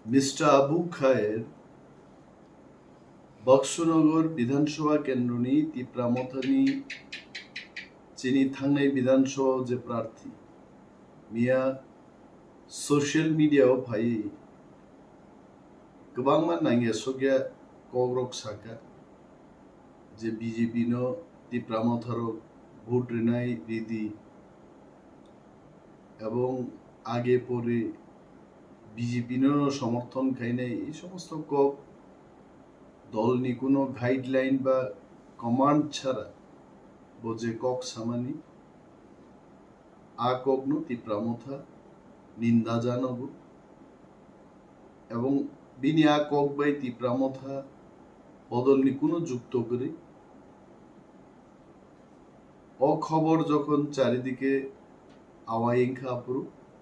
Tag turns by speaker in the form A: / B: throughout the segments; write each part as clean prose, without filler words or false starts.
A: mister Abu খায়ের बक्सनगर विधानसभा केन्द्रनि तिप्रामथानि चिनी थांनाय विधानसभा जे प्रार्थी मिया सोशल मीडिया फायै गोबां नांगे सगिया कग्रक साका जे बीजेपी नो तिप्रामथारो भोट रेनाय रिदि এবং आगे परे बीजेपी नो समर्थन खाइनाय এই সমস্ত কক দলনি কোনো গাইডলাইন বা কমান্ড ছাড়া বোঝে কক সামানি আকগ্ন তিপ্রামথা নিন্দা জানাবো এবং বিনি আকক বাই তিপ্রামথা বদলনি কোনো যুক্ত করে অখবর যখন চারিদিকে আওয়াইংখা আপরু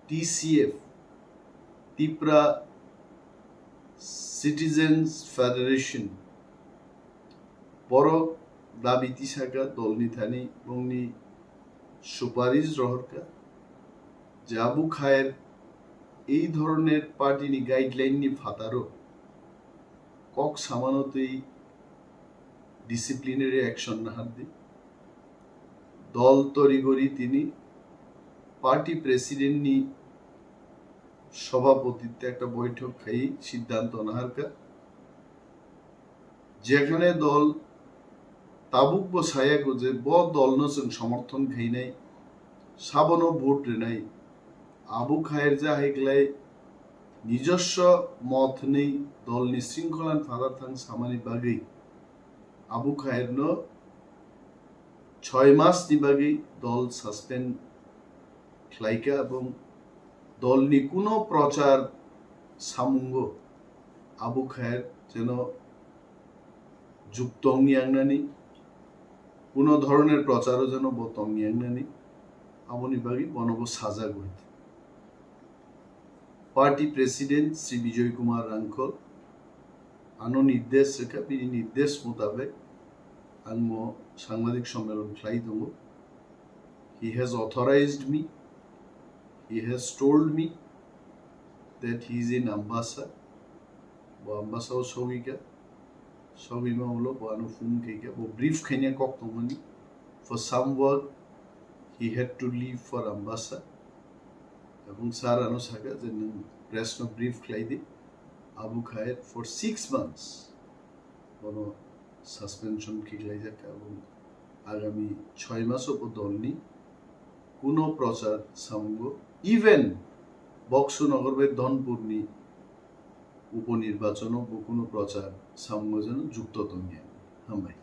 A: টিসিএফ তিপ্রা সিটিজেন্স ফেডারেশন বড় দাবি তিসাকা দলনি থানি বংনি সুপারিশ রহরকা যে আবু খায়ের এই ধরনের পার্টিনি গাইডলাইন নি ফাতারো কক সামানতই ডিসিপ্লিনারি অ্যাকশন না হাতে দল তরিগরি তিনি পার্টি প্রেসিডেন্ট নি সভাপতিত্বে একটা বৈঠক খাই সিদ্ধান্ত নাহারকা যেখানে দল তাবুক বসায়া যে ব দল নসং সমর্থন খাই নাই সাবন ভোট রে নাই আবু খায়ের যা হেগলাই নিজস্ব মত নেই দল নিশৃঙ্খলান ফাদার থাং সামানি বাগৈ আবু খায়ের ন 6 মাস নি বাগৈ দল সাসপেন্ড খ্লাইকা এবং দলনি কোনো প্রচার সামুঙ্গ আবু খায়ের যেন যুক্ত অঙ্গিয়াংনানি কোনো ধরনের প্রচারও যেন বত অঙ্গিয়াংনানি আমনি বাগি বনব সাজা গইতে পার্টি প্রেসিডেন্ট শ্রী বিজয় কুমার রাঙ্কল আনো নির্দেশ রেখা বিনি নির্দেশ মোতাবেক আঙ্গ সাংবাদিক সম্মেলন খ্লাই দঙ্গ he has authorised me he has told me that he is in Ambassa bo Ambassa o sogika sogima holo bo anu phone keika bo brief khania kok tomani for some work he had to leave for Ambassa ebong sar anu saka je press no brief khlai di Abu Khair for 6 months bono suspension khlai jaka ebong agami 6 mass o dolni কোনো প্রচার সামঙ্গ even বক্সনগরের ধনপুরনি উপনির্বাচন ও কোনো প্রচার সামঙ্গ যেন যুক্ত তঙ্গিয়া হামাই